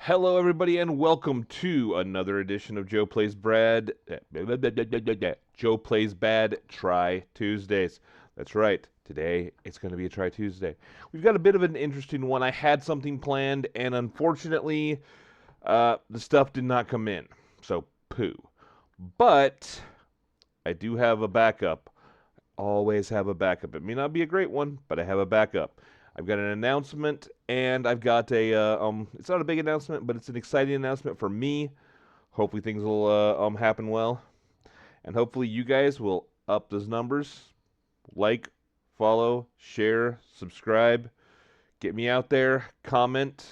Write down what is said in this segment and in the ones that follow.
Hello, everybody, and welcome to another edition of Joe Plays Bad Try Tuesdays. That's right. Today it's going to be a Try Tuesday. We've got a bit of an interesting one. I had something planned, and unfortunately, the stuff did not come in. So poo. But I do have a backup. Always have a backup. It may not be a great one, but I have a backup. I've got an announcement, and I've got a it's not a big announcement, but it's an exciting announcement for me. Hopefully things will happen well, and hopefully you guys will up those numbers, like, follow, share, subscribe, get me out there, comment.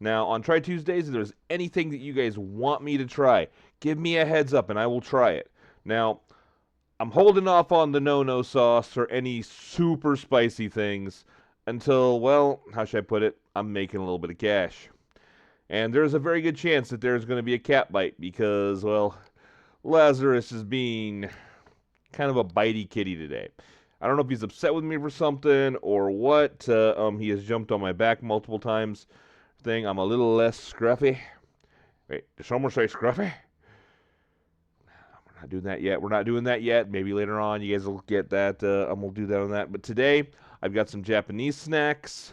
Now on Try Tuesdays, if there's anything that you guys want me to try, give me a heads up, and I will try it. Now I'm holding off on the no-no sauce or any super spicy things until, well, how should I put it? I'm making a little bit of cash. And there's a very good chance that there's going to be a cat bite because, well, Lazarus is being kind of a bitey kitty today. I don't know if he's upset with me for something or what. He has jumped on my back multiple times. I'm a little less scruffy. Wait, did someone say scruffy? Not doing that yet. We're not doing that yet. Maybe later on you guys will get that. We'll do that on that. But today I've got some Japanese snacks.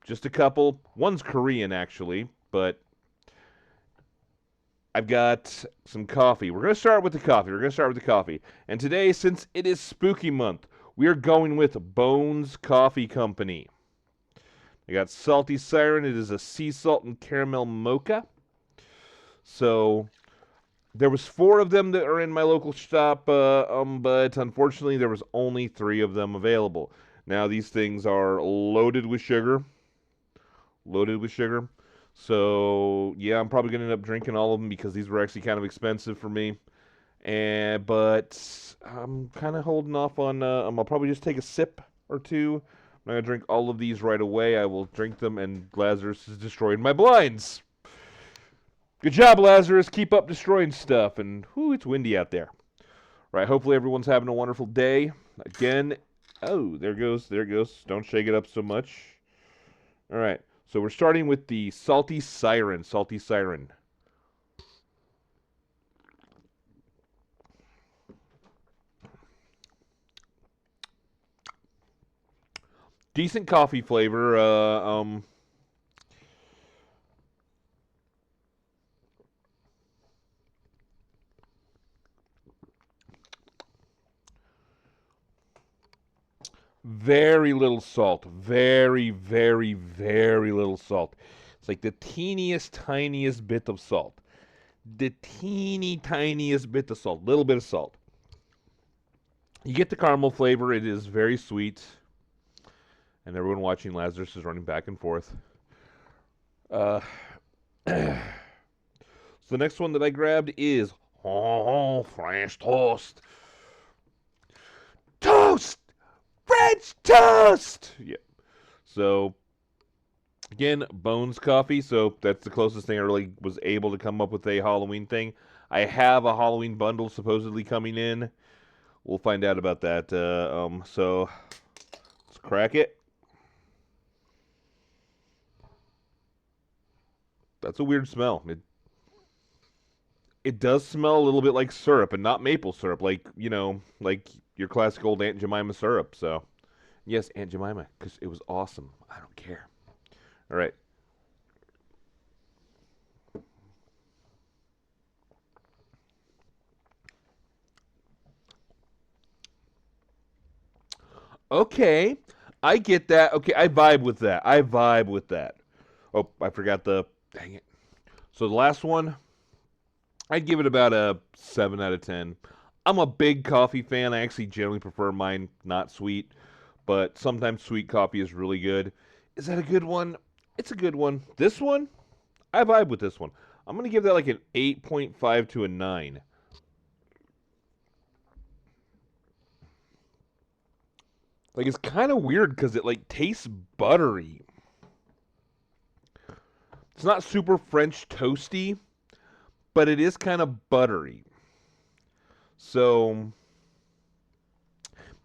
Just a couple. One's Korean actually, but I've got some coffee. We're going to start with the coffee. And today, since it is spooky month, we are going with Bones Coffee Company. I got Salty Siren. It is a sea salt and caramel mocha. So there was 4 of them that are in my local shop, but unfortunately there was only 3 of them available. Now these things are loaded with sugar. So yeah, I'm probably gonna end up drinking all of them because these were actually kind of expensive for me. But I'm kind of holding off on. I'll probably just take a sip or two. I'm not gonna drink all of these right away. I will drink them, and Lazarus is destroying my blinds. Good job, Lazarus. Keep up destroying stuff. And whoo, it's windy out there. Right. Hopefully everyone's having a wonderful day. Again. Oh, there it goes. Don't shake it up so much. All right. So we're starting with the Salty Siren. Decent coffee flavor. Very little salt. Very, very, very little salt. It's like the teeniest, tiniest bit of salt. The teeny, tiniest bit of salt. Little bit of salt. You get the caramel flavor. It is very sweet. And everyone watching Lazarus is running back and forth. So the next one that I grabbed is French toast. French toast! Yeah. So, again, Bones Coffee. So, that's the closest thing I really was able to come up with a Halloween thing. I have a Halloween bundle supposedly coming in. We'll find out about that. So, let's crack it. That's a weird smell. It does smell a little bit like syrup and not maple syrup, like, like your classic old Aunt Jemima syrup. So, yes, Aunt Jemima, because it was awesome. I don't care. All right. Okay, I get that. Okay, I vibe with that. Oh, I forgot the. Dang it. So the last one, I'd give it about a 7 out of 10. I'm a big coffee fan. I actually generally prefer mine not sweet, but sometimes sweet coffee is really good. Is that a good one? It's a good one. This one, I vibe with this one. I'm going to give that like an 8.5 to a 9. Like, it's kind of weird because it, like, tastes buttery. It's not super French toasty, but it is kind of buttery. So,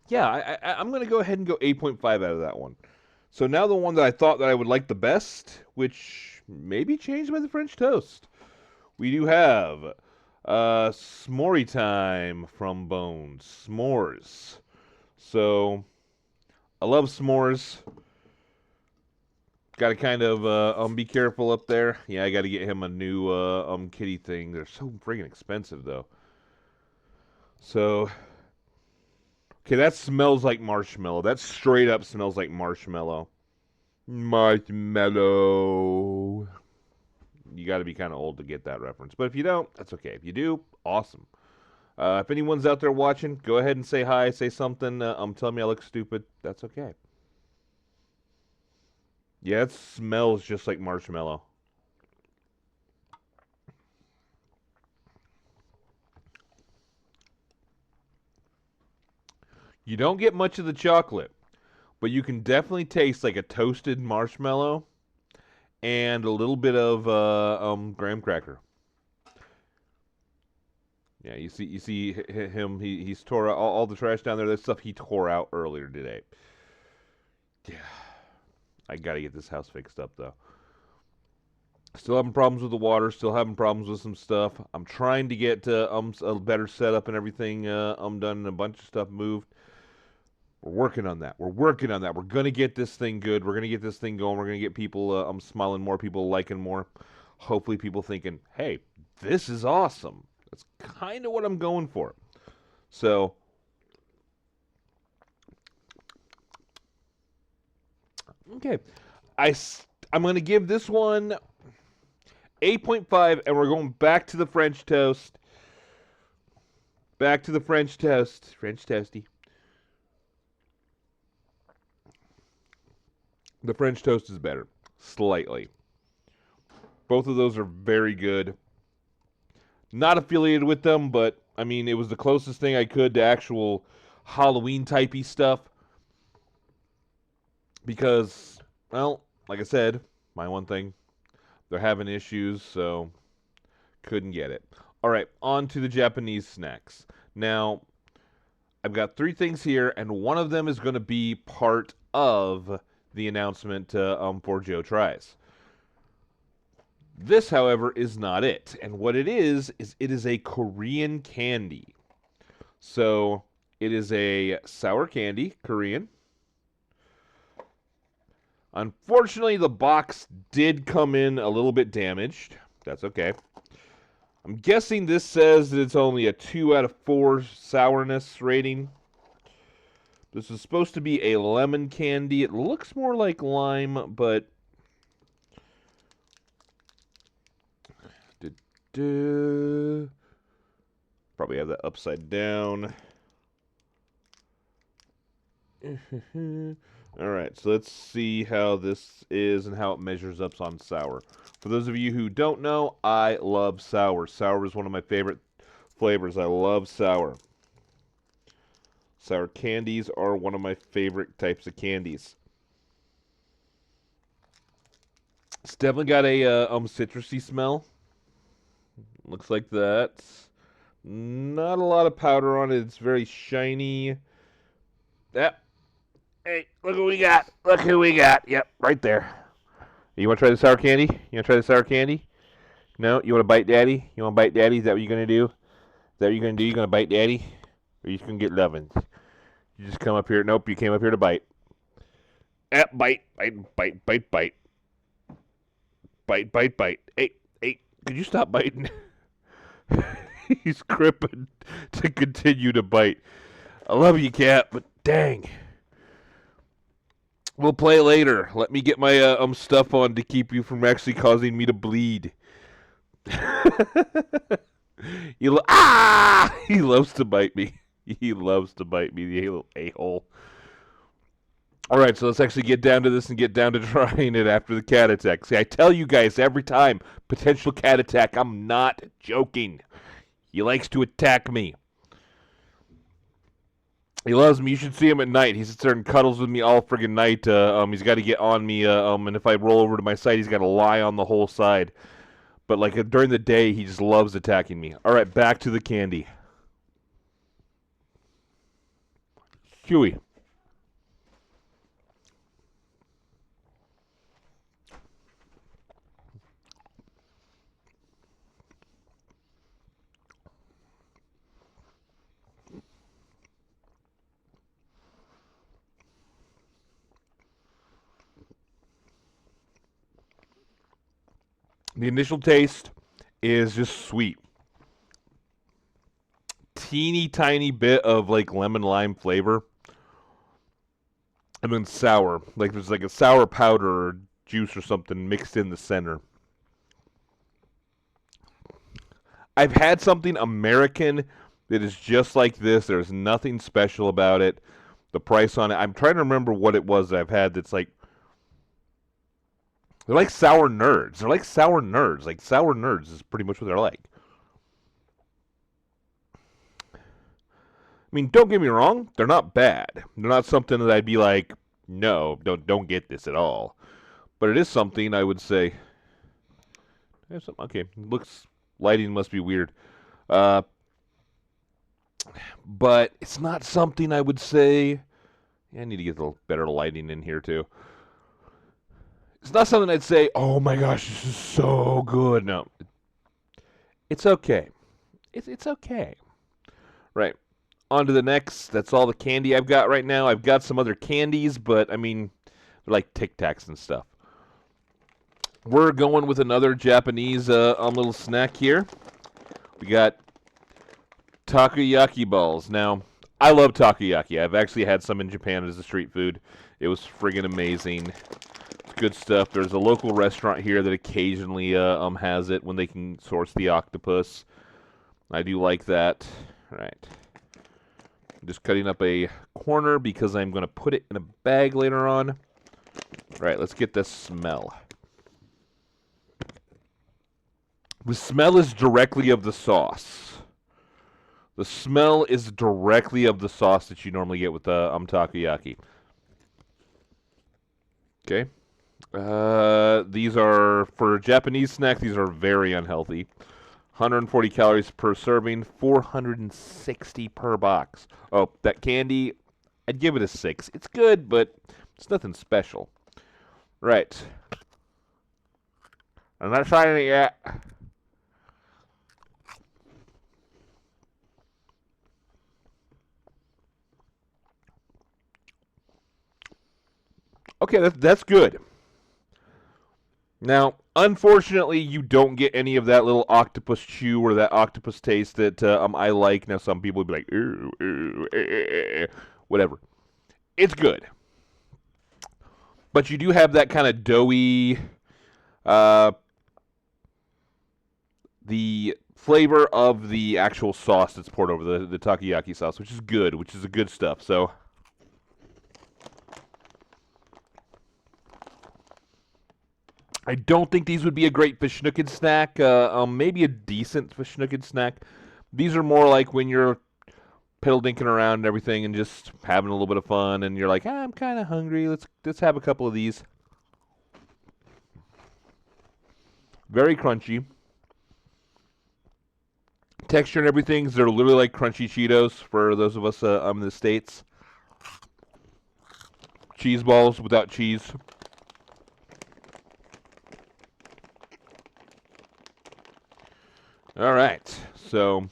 yeah, I'm going to go ahead and go 8.5 out of that one. So now the one that I thought that I would like the best, which maybe changed by the French toast. We do have s'more time from Bones. S'mores. So, I love s'mores. Got to kind of be careful up there. Yeah, I got to get him a new kitty thing. They're so friggin' expensive though. So, okay, that smells like marshmallow. That straight up smells like marshmallow. Marshmallow. You got to be kind of old to get that reference. But if you don't, that's okay. If you do, awesome. If anyone's out there watching, go ahead and say hi, say something. Telling me I look stupid. That's okay. Yeah, it smells just like marshmallow. You don't get much of the chocolate, but you can definitely taste like a toasted marshmallow and a little bit of graham cracker. Yeah, you see him. He's tore out all the trash down there. That stuff he tore out earlier today. Yeah, I gotta get this house fixed up though. Still having problems with the water. Still having problems with some stuff. I'm trying to get a better setup and everything done and a bunch of stuff moved. We're working on that. We're working on that. We're gonna get this thing good. We're gonna get this thing going. We're gonna get people smiling more, people liking more. Hopefully, people thinking, "Hey, this is awesome." That's kind of what I'm going for. So, okay, I'm gonna give this one 8.5, and we're going back to the French toast. Back to the French toast. French toasty. The French toast is better, slightly. Both of those are very good. Not affiliated with them, but I mean, it was the closest thing I could to actual Halloween typey stuff. Because, well, like I said, my one thing, they're having issues, so couldn't get it. All right, on to the Japanese snacks. Now, I've got three things here, and one of them is going to be part of the announcement for Joe Tries. This, however, is not it. And what it is it is a Korean candy. So, it is a sour candy, Korean. Unfortunately, the box did come in a little bit damaged. That's okay. I'm guessing this says that it's only a 2 out of 4 sourness rating. This is supposed to be a lemon candy. It looks more like lime, but probably have that upside down. Alright, so let's see how this is and how it measures up on sour. For those of you who don't know, I love sour. Sour is one of my favorite flavors. I love sour. Sour candies are one of my favorite types of candies. It's definitely got a citrusy smell. Looks like that. Not a lot of powder on it. It's very shiny. Yep. Hey, look what we got. Look who we got. Yep, right there. You want to try the sour candy? You want to try the sour candy? No? You want to bite daddy? You want to bite daddy? Is that what you're going to do? Is that what you're going to do? You're going to bite daddy? Or you just going to get loving? You just come up here. Nope, you came up here to bite. Bite, bite, bite, bite, bite. Bite, bite, bite. Hey, could you stop biting? He's crippin' to continue to bite. I love you, cat, but dang. We'll play later. Let me get my stuff on to keep you from actually causing me to bleed. He loves to bite me. He loves to bite me, the little a-hole. All right, so let's actually get down to this and get down to trying it after the cat attack. See, I tell you guys every time, potential cat attack. I'm not joking. He likes to attack me. He loves me. You should see him at night. He sits there and cuddles with me all friggin' night. He's got to get on me. And if I roll over to my side, he's got to lie on the whole side. But like during the day, he just loves attacking me. All right, back to the candy. Chewy. The initial taste is just sweet. Teeny tiny bit of like lemon lime flavor. And then sour. Like there's like a sour powder or juice or something mixed in the center. I've had something American that is just like this. There's nothing special about it. The price on it, I'm trying to remember what it was that I've had that's like, they're like sour nerds. They're like sour nerds. Like sour nerds is pretty much what they're like. I mean, don't get me wrong, they're not bad. They're not something that I'd be like, no, don't get this at all. But it is something I would say. Okay, looks lighting must be weird. Uh, but it's not something I would say. Yeah, I need to get a little better lighting in here too. It's not something I'd say, oh my gosh, this is so good. No, it's okay. It's okay. Right. On to the next. That's all the candy I've got right now. I've got some other candies, but I mean, they're like Tic Tacs and stuff. We're going with another Japanese little snack here. We got takoyaki balls. Now, I love takoyaki. I've actually had some in Japan as a street food. It was friggin' amazing. It's good stuff. There's a local restaurant here that occasionally has it when they can source the octopus. I do like that. All right. I'm just cutting up a corner because I'm going to put it in a bag later on. All right, let's get this smell. The smell is directly of the sauce. The smell is directly of the sauce that you normally get with the takoyaki. Okay. These are, for a Japanese snack, these are very unhealthy. 140 calories per serving, 460 per box. Oh, that candy, I'd give it a 6. It's good, but it's nothing special. Right. I'm not trying it yet. Okay, that's good. Now, unfortunately, you don't get any of that little octopus chew or that octopus taste that I like. Now, some people would be like, ooh, ooh, whatever. It's good. But you do have that kind of doughy, the flavor of the actual sauce that's poured over the takoyaki sauce, which is good, which is the good stuff. So, I don't think these would be a great fish nookin snack. Maybe a decent fish nookin snack. These are more like when you're piddle dinking around and everything and just having a little bit of fun and you're like, I'm kind of hungry. Let's have a couple of these. Very crunchy. Texture and everything, they're literally like crunchy Cheetos for those of us in the States. Cheese balls without cheese. All right, so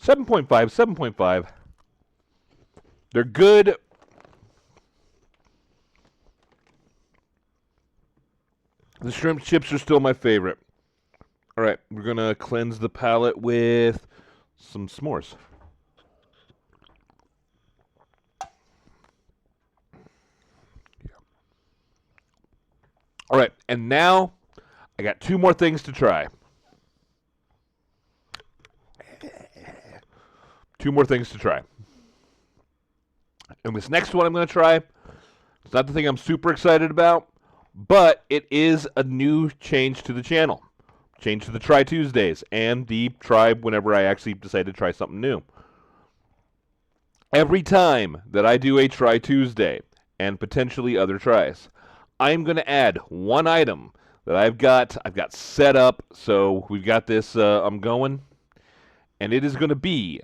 7.5, 7.5. They're good. The shrimp chips are still my favorite. All right, we're going to cleanse the palate with some s'mores. All right, and now I got 2 more things to try. 2 more things to try. And this next one I'm going to try, it's not the thing I'm super excited about, but it is a new change to the channel. Change to the Try Tuesdays and the try whenever I actually decide to try something new. Every time that I do a Try Tuesday and potentially other tries, I'm going to add one item that I've got set up. So we've got this I'm going, and it is going to be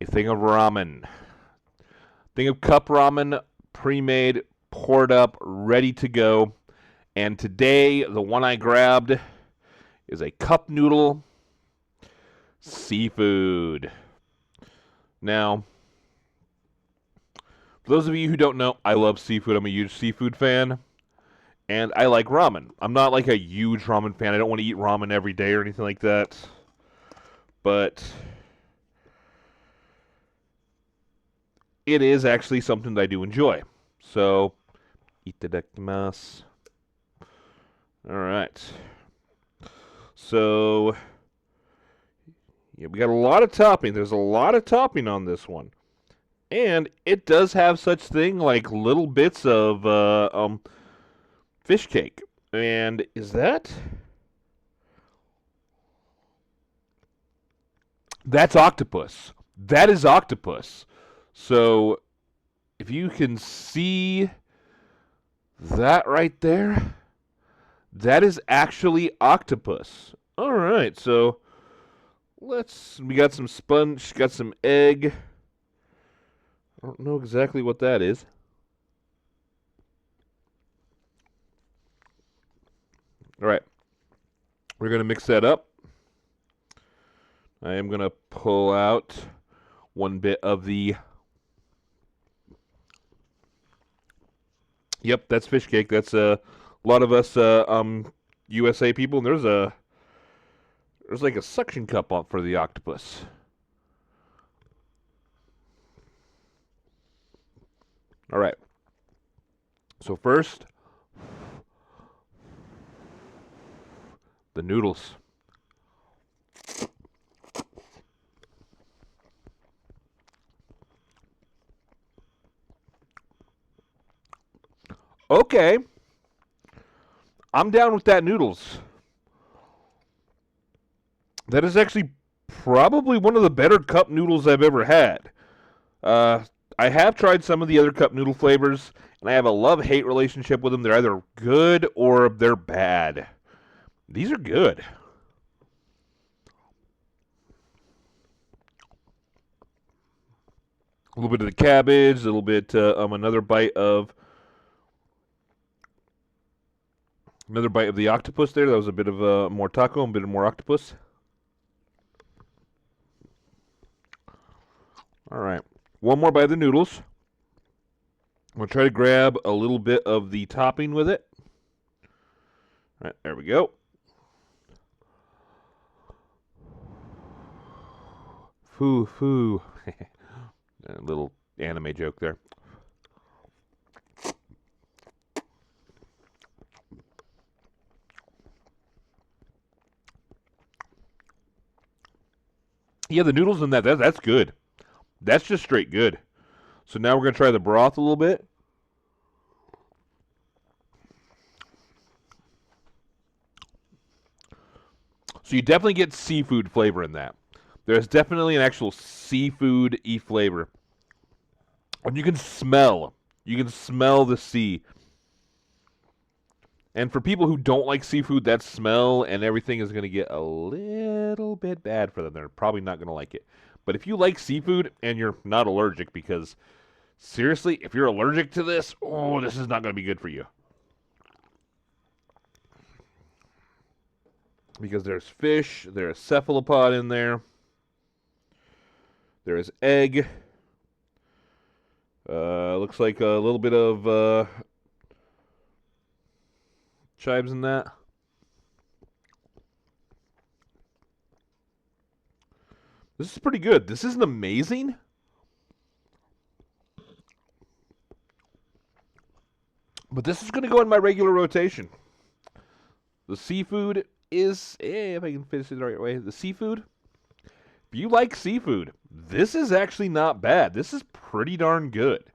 a thing of ramen. Thing of cup ramen, pre-made, poured up, ready to go. And today, the one I grabbed is a cup noodle seafood. Now, For those of you who don't know, I love seafood. I'm a huge seafood fan, and I like ramen. I'm not like a huge ramen fan. I don't want to eat ramen every day or anything like that. But it is actually something that I do enjoy. So, itadakimasu. All right. So, yeah, we got a lot of topping. There's a lot of topping on this one. And it does have such thing like little bits of fish cake. And is that? That's octopus. That is octopus. So if you can see that right there, that is actually octopus. All right, so we got some sponge, got some egg. I don't know exactly what that is. All right, we're going to mix that up. I am going to pull out one bit of the... Yep, that's fish cake. That's a lot of us USA people, and there's like a suction cup on for the octopus. All right. So first, the noodles. Okay. I'm down with that noodles. That is actually probably one of the better cup noodles I've ever had. I have tried some of the other cup noodle flavors, and I have a love-hate relationship with them. They're either good or they're bad. These are good. A little bit of the cabbage, a little bit another bite of the octopus there. That was a bit of more taco, a bit of more octopus. All right. One more bite of the noodles. I'm going to try to grab a little bit of the topping with it. All right, there we go. Foo, foo. A little anime joke there. Yeah, the noodles in that's good. That's just straight good. So now we're going to try the broth a little bit. So you definitely get seafood flavor in that. There's definitely an actual seafood-y flavor. And you can smell the sea. And for people who don't like seafood, that smell and everything is going to get a little bit bad for them. They're probably not going to like it. But if you like seafood and you're not allergic, because seriously, if you're allergic to this, oh, this is not going to be good for you. Because there's fish, there's cephalopod in there, there's egg. Looks like a little bit of chives in that. This is pretty good. This isn't amazing. But this is going to go in my regular rotation. The seafood is, if I can finish it the right way, the seafood, if you like seafood, this is actually not bad. This is pretty darn good.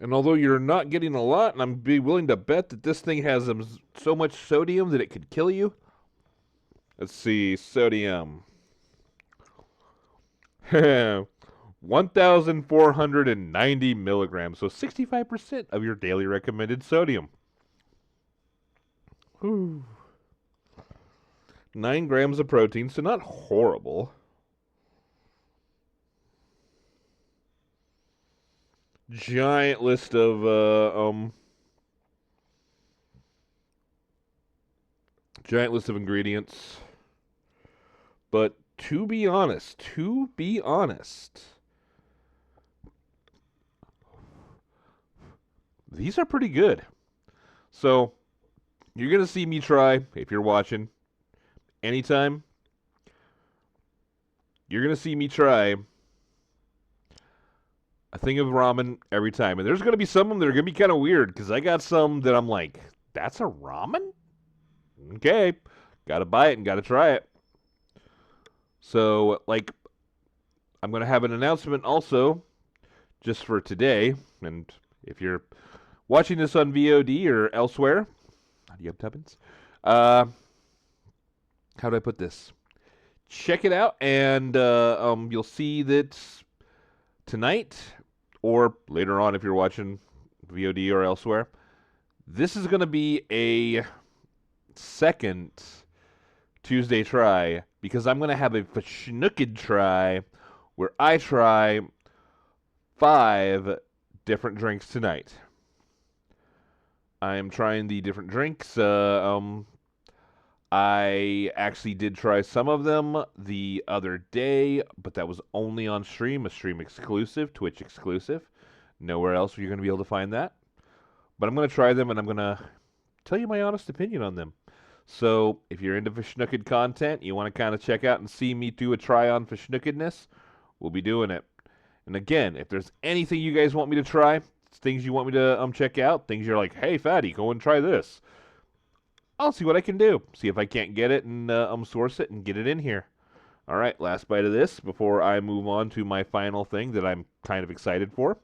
And although you're not getting a lot, and I'm be willing to bet that this thing has so much sodium that it could kill you. Let's see, sodium. 1,490 milligrams, so 65% of your daily recommended sodium. Whew. 9 grams of protein, so not horrible. Giant list of ingredients. But to be honest, These are pretty good. So you're gonna see me try, if you're watching anytime, you're gonna see me try a thing of ramen every time. And there's gonna be some of them that are gonna be kind of weird because I got some that I'm like, that's a ramen? Okay, gotta buy it and gotta try it. So like, I'm gonna have an announcement also just for today. And if you're watching this on VOD or elsewhere, how do you have tuppence? How do I put this? Check it out, and you'll see that tonight or later on if you're watching VOD or elsewhere, this is going to be a second Tuesday try because I'm going to have a Verschnooked try where I try 5 different drinks tonight. I am trying the different drinks. I actually did try some of them the other day, but that was only on stream, a stream exclusive, Twitch exclusive. Nowhere else are you going to be able to find that. But I'm going to try them, and I'm going to tell you my honest opinion on them. So if you're into Verschnooked content, you want to kind of check out and see me do a try on Verschnookedness, we'll be doing it. And again, if there's anything you guys want me to try, things you want me to check out, things you're like, hey, Fatty, go and try this, I'll see what I can do. See if I can't get it and source it and get it in here. All right, last bite of this before I move on to my final thing that I'm kind of excited for.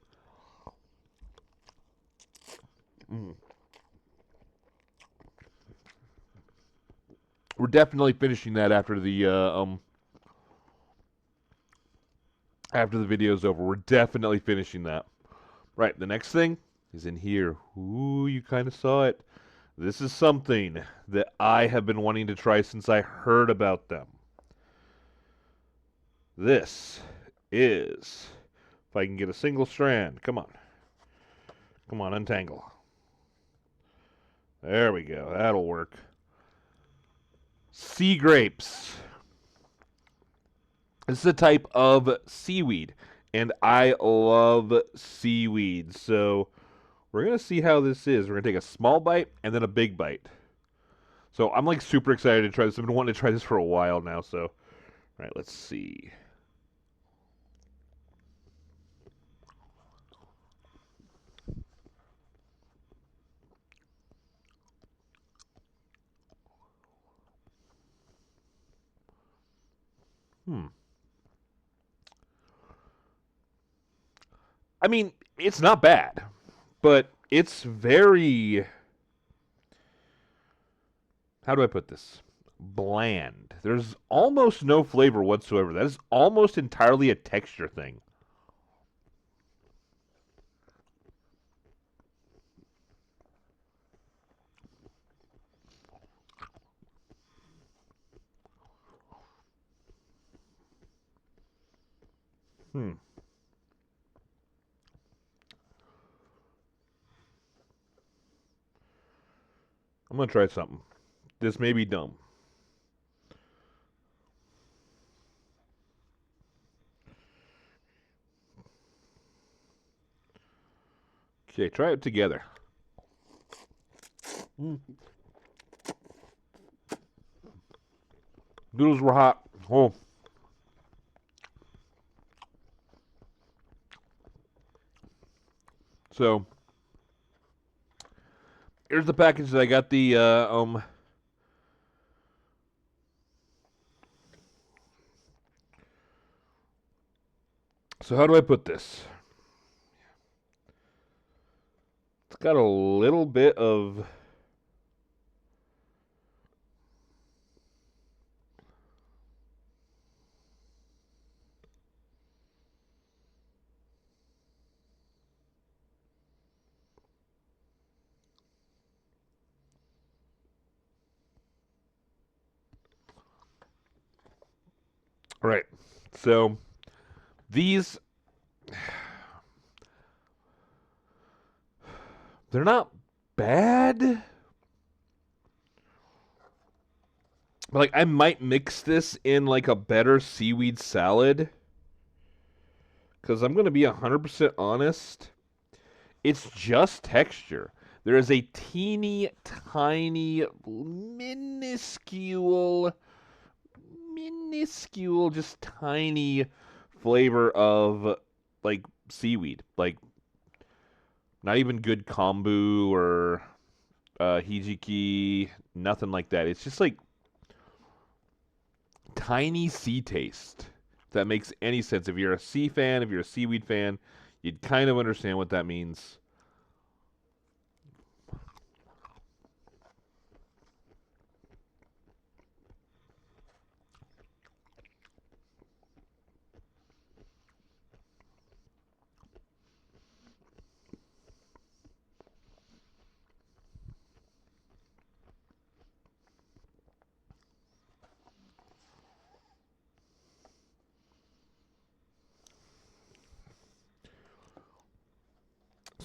We're definitely finishing that after the video's over. We're definitely finishing that. Right, the next thing is in here. Ooh, you kind of saw it. This is something that I have been wanting to try since I heard about them. This is, if I can get a single strand, come on. Come on, untangle. There we go, that'll work. Sea grapes. This is a type of seaweed, and I love seaweed, so we're going to see how this is. We're going to take a small bite and then a big bite. So I'm like super excited to try this. I've been wanting to try this for a while now, so all right, let's see. I mean, it's not bad, but it's very, how do I put this? Bland. There's almost no flavor whatsoever. That is almost entirely a texture thing. Hmm. I'm going to try something. This may be dumb. Okay, try it together. Noodles were hot. Oh. So, here's the package that I got the, so how do I put this? It's got a little bit of, right. So, these, they're not bad. But like I might mix this in like a better seaweed salad. Cuz I'm going to be 100% honest. It's just texture. There is a teeny tiny, minuscule, just tiny flavor of like seaweed. Like not even good kombu or hijiki, nothing like that. It's just like tiny sea taste. If that makes any sense. If you're a sea fan, if you're a seaweed fan, you'd kind of understand what that means.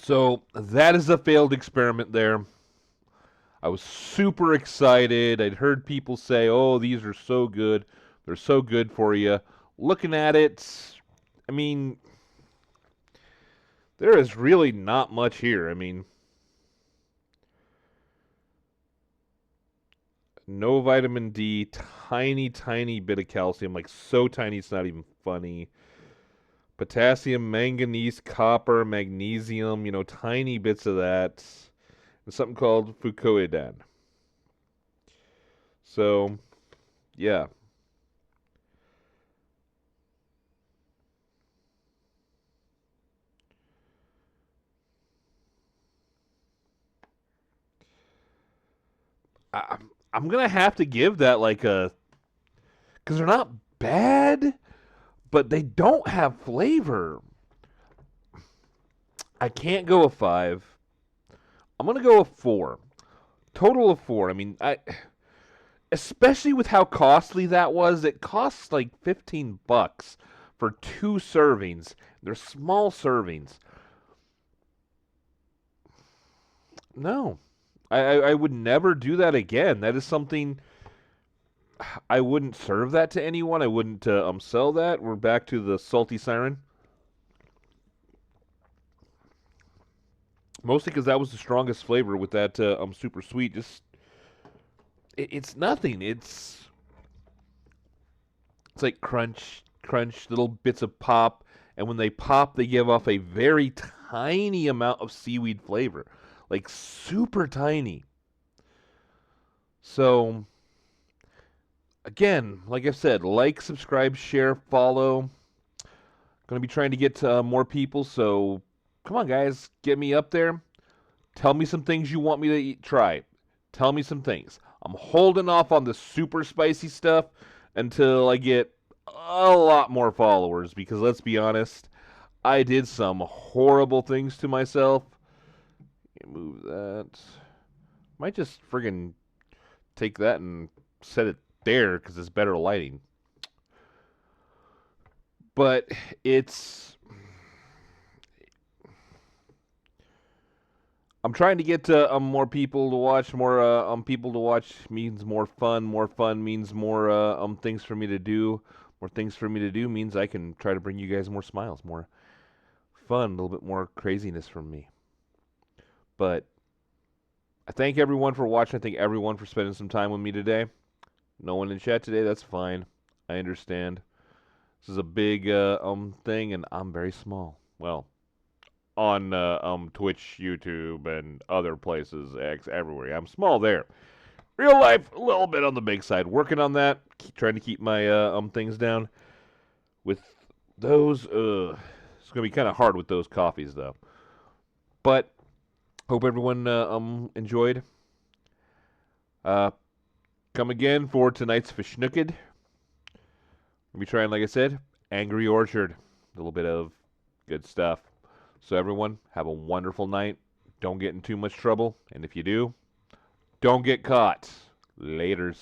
So that is a failed experiment there. I was super excited. I'd heard people say, "Oh, these are so good. They're so good for you." Looking at it, I mean, there is really not much here. I mean, no vitamin D, tiny bit of calcium, like so tiny it's not even funny. Potassium, manganese, copper, magnesium, tiny bits of that. And something called fucoidan. So, yeah. I, I'm gonna have to give that like a, because they're not bad, but they don't have flavor. I can't go a 5. I'm gonna go a 4. Total of 4. I mean, especially with how costly that was. It costs like $15 for 2 servings. They're small servings. No, I would never do that again. That is something I wouldn't serve that to anyone. I wouldn't sell that. We're back to the salty siren. Mostly because that was the strongest flavor with that super sweet. Just it's nothing. It's like crunch, little bits of pop, and when they pop, they give off a very tiny amount of seaweed flavor, like super tiny. So again, like I said, like, subscribe, share, follow. Going to be trying to get to more people, so come on, guys, get me up there. Tell me some things you want me to try. Tell me some things. I'm holding off on the super spicy stuff until I get a lot more followers because let's be honest, I did some horrible things to myself. Move that. Might just friggin' take that and set it there because it's better lighting. But it's I'm trying to get more people to watch. More people to watch means more fun. More fun means more things for me to do. More things for me to do means I can try to bring you guys more smiles, more fun, a little bit more craziness from me. But I thank everyone for watching. I thank everyone for spending some time with me today. No one in chat today. That's fine. I understand. This is a big thing, and I'm very small. Well, on Twitch, YouTube, and other places, X, everywhere. I'm small there. Real life, a little bit on the big side. Working on that. Trying to keep my things down. With those, it's gonna be kind of hard with those coffees though. But hope everyone enjoyed. Uh, come again for tonight's Fishnooked. We'll be trying, like I said, Angry Orchard. A little bit of good stuff. So everyone, have a wonderful night. Don't get in too much trouble. And if you do, don't get caught. Laters.